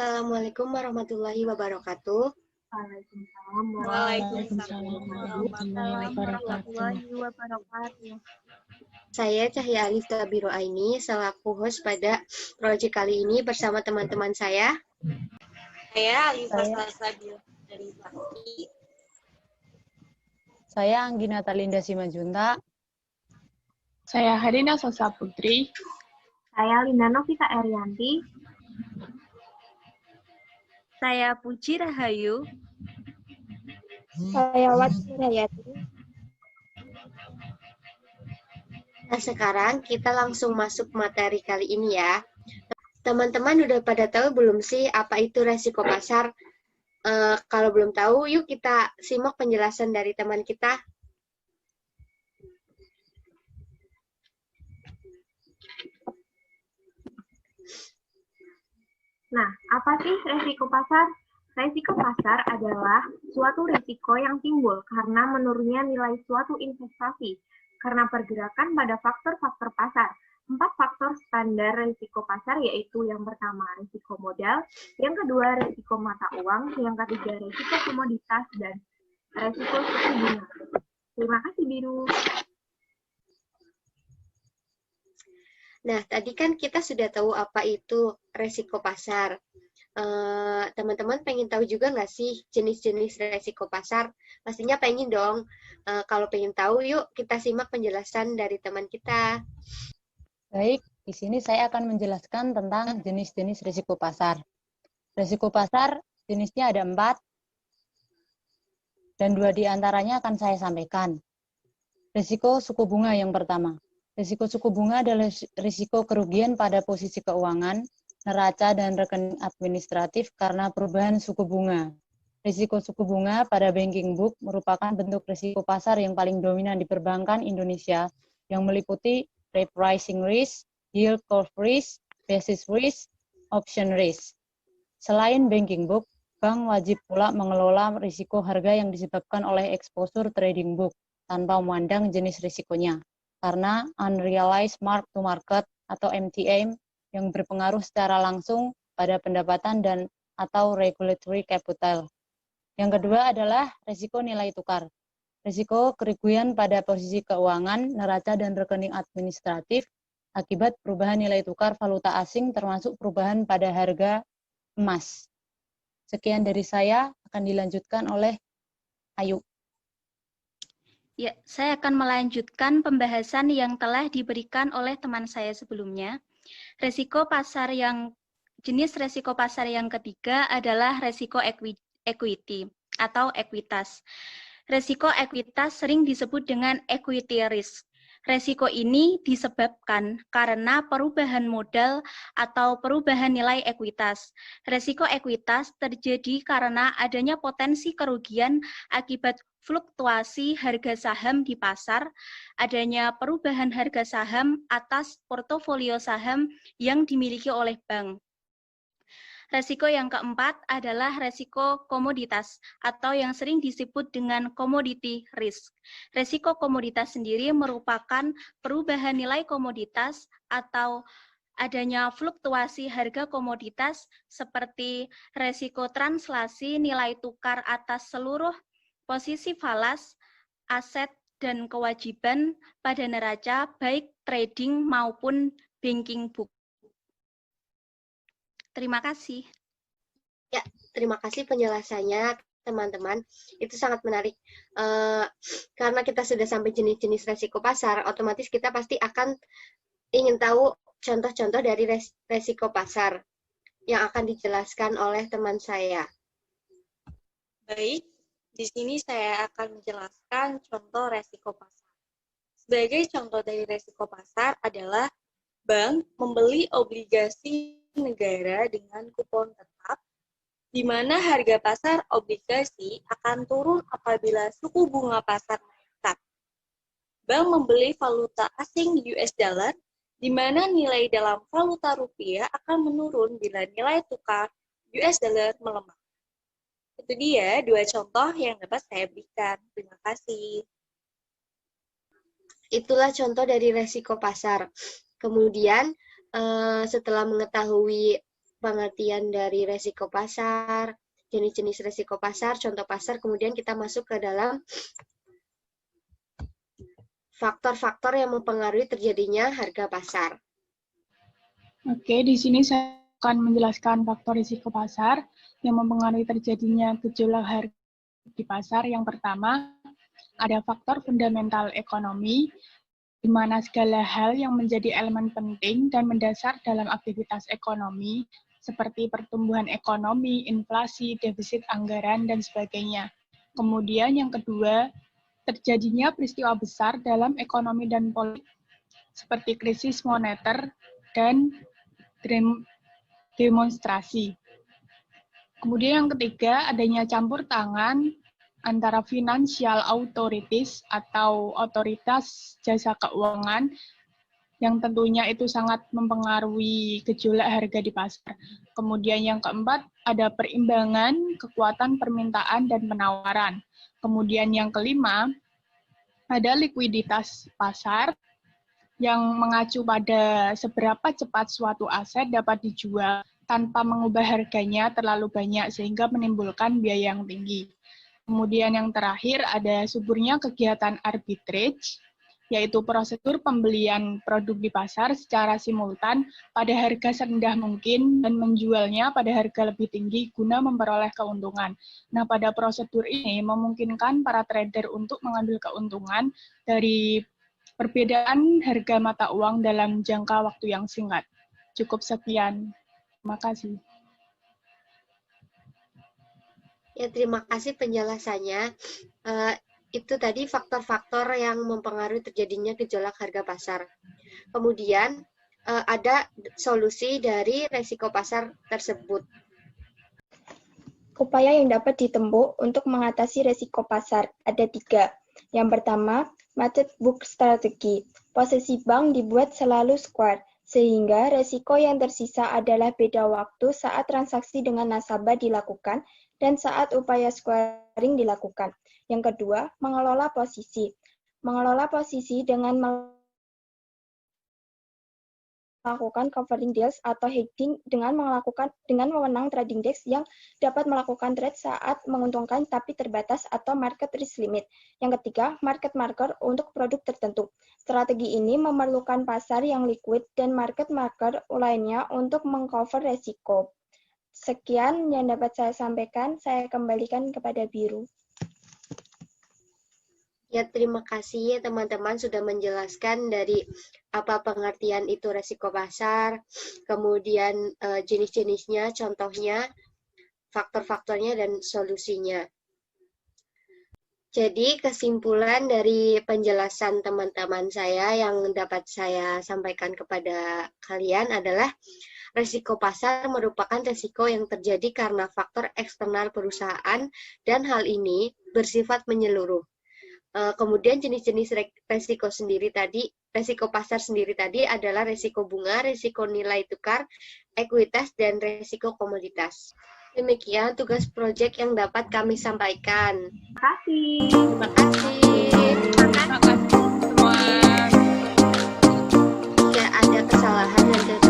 Assalamualaikum warahmatullahi wabarakatuh. Waalaikumsalam warahmatullahi wabarakatuh. Saya Cahya Alif Tabiru Aini selaku host pada proyek kali ini bersama teman-teman saya. Saya Alifah Salsabil dari Bakti. Saya Anggina Talinda Simajunta. Saya Harina Sosa Putri. Saya Linda Novita Erianti. Saya Puji Rahayu. Saya Wati Rayati. Nah, sekarang kita langsung masuk materi kali ini ya. Teman-teman udah pada tahu belum sih apa itu resiko pasar? Kalau belum tahu, yuk kita simak penjelasan dari teman kita. Nah, apa sih resiko pasar? Resiko pasar adalah suatu risiko yang timbul karena menurunnya nilai suatu investasi karena pergerakan pada faktor-faktor pasar. 4 faktor standar risiko pasar yaitu yang pertama risiko modal, yang kedua risiko mata uang, yang ketiga risiko komoditas, dan risiko suku bunga. Terima kasih, Biru. Nah, tadi kan kita sudah tahu apa itu resiko pasar. Teman-teman pengen tahu juga nggak sih jenis-jenis resiko pasar? Pastinya pengen dong. Kalau pengen tahu, yuk kita simak penjelasan dari teman kita. Baik, di sini saya akan menjelaskan tentang jenis-jenis risiko pasar. Risiko pasar jenisnya ada 4, dan 2 diantaranya akan saya sampaikan. Risiko suku bunga yang pertama. Risiko suku bunga adalah risiko kerugian pada posisi keuangan, neraca, dan rekening administratif karena perubahan suku bunga. Risiko suku bunga pada banking book merupakan bentuk risiko pasar yang paling dominan di perbankan Indonesia yang meliputi repricing risk, yield curve risk, basis risk, option risk. Selain banking book, bank wajib pula mengelola risiko harga yang disebabkan oleh exposure trading book tanpa memandang jenis risikonya, karena unrealized mark to market atau MTM yang berpengaruh secara langsung pada pendapatan dan atau regulatory capital. Yang kedua adalah risiko nilai tukar. Risiko kerugian pada posisi keuangan, neraca, dan rekening administratif akibat perubahan nilai tukar valuta asing termasuk perubahan pada harga emas. Sekian dari saya, akan dilanjutkan oleh Ayu. Ya, saya akan melanjutkan pembahasan yang telah diberikan oleh teman saya sebelumnya. Jenis resiko pasar yang ketiga adalah resiko equity atau ekuitas. Resiko ekuitas sering disebut dengan equity risk. Resiko ini disebabkan karena perubahan modal atau perubahan nilai ekuitas. Resiko ekuitas terjadi karena adanya potensi kerugian akibat fluktuasi harga saham di pasar, adanya perubahan harga saham atas portofolio saham yang dimiliki oleh bank. Resiko yang keempat adalah resiko komoditas atau yang sering disebut dengan commodity risk. Resiko komoditas sendiri merupakan perubahan nilai komoditas atau adanya fluktuasi harga komoditas seperti resiko translasi nilai tukar atas seluruh posisi falas, aset, dan kewajiban pada neraca baik trading maupun banking book. Terima kasih. Ya, terima kasih penjelasannya, teman-teman. Itu sangat menarik. Karena kita sudah sampai jenis-jenis resiko pasar, otomatis kita pasti akan ingin tahu contoh-contoh dari resiko pasar yang akan dijelaskan oleh teman saya. Baik, di sini saya akan menjelaskan contoh resiko pasar. Sebagai contoh dari resiko pasar adalah bank membeli obligasi negara dengan kupon tetap, di mana harga pasar obligasi akan turun apabila suku bunga pasar meningkat. Bank membeli valuta asing US dollar, di mana nilai dalam valuta rupiah akan menurun bila nilai tukar US dollar melemah. Itu dia 2 contoh yang dapat saya berikan. Terima kasih. Itulah contoh dari resiko pasar. Kemudian, setelah mengetahui pengertian dari resiko pasar, jenis-jenis resiko pasar, contoh pasar, kemudian kita masuk ke dalam faktor-faktor yang mempengaruhi terjadinya harga pasar. Oke, di sini saya akan menjelaskan faktor risiko pasar yang mempengaruhi terjadinya gejolak harga di pasar. Yang pertama, ada faktor fundamental ekonomi, di mana segala hal yang menjadi elemen penting dan mendasar dalam aktivitas ekonomi, seperti pertumbuhan ekonomi, inflasi, defisit anggaran, dan sebagainya. Kemudian yang kedua, terjadinya peristiwa besar dalam ekonomi dan politik, seperti krisis moneter dan demonstrasi. Kemudian yang ketiga, adanya campur tangan antara financial authorities atau otoritas jasa keuangan yang tentunya itu sangat mempengaruhi gejolak harga di pasar. Kemudian yang keempat, ada perimbangan kekuatan permintaan dan penawaran. Kemudian yang kelima, ada likuiditas pasar yang mengacu pada seberapa cepat suatu aset dapat dijual tanpa mengubah harganya terlalu banyak sehingga menimbulkan biaya yang tinggi. Kemudian yang terakhir ada suburnya kegiatan arbitrage, yaitu prosedur pembelian produk di pasar secara simultan pada harga serendah mungkin dan menjualnya pada harga lebih tinggi guna memperoleh keuntungan. Nah, pada prosedur ini memungkinkan para trader untuk mengambil keuntungan dari perbedaan harga mata uang dalam jangka waktu yang singkat. Cukup sekian. Terima kasih. Ya, terima kasih penjelasannya. Itu tadi faktor-faktor yang mempengaruhi terjadinya gejolak harga pasar. Kemudian ada solusi dari resiko pasar tersebut. Upaya yang dapat ditempuh untuk mengatasi resiko pasar ada 3. Yang pertama, market book strategi. Posisi bank dibuat selalu square, sehingga resiko yang tersisa adalah beda waktu saat transaksi dengan nasabah dilakukan dan saat upaya squaring dilakukan. Yang kedua, mengelola posisi. Mengelola posisi dengan melakukan covering deals atau hedging dengan memenang trading desk yang dapat melakukan trade saat menguntungkan tapi terbatas atau market risk limit. Yang ketiga, market marker untuk produk tertentu. Strategi ini memerlukan pasar yang liquid dan market marker lainnya untuk mengcover resiko. Sekian yang dapat saya sampaikan, saya kembalikan kepada Biru. Ya, terima kasih ya teman-teman sudah menjelaskan dari apa pengertian itu resiko pasar, kemudian jenis-jenisnya, contohnya, faktor-faktornya, dan solusinya. Jadi kesimpulan dari penjelasan teman-teman saya yang dapat saya sampaikan kepada kalian adalah resiko pasar merupakan resiko yang terjadi karena faktor eksternal perusahaan dan hal ini bersifat menyeluruh. Kemudian jenis-jenis resiko pasar sendiri tadi adalah resiko bunga, resiko nilai tukar, ekuitas, dan resiko komoditas. Demikian tugas proyek yang dapat kami sampaikan. Terima kasih. Terima kasih. Terima kasih semua. Jika ada kesalahan dan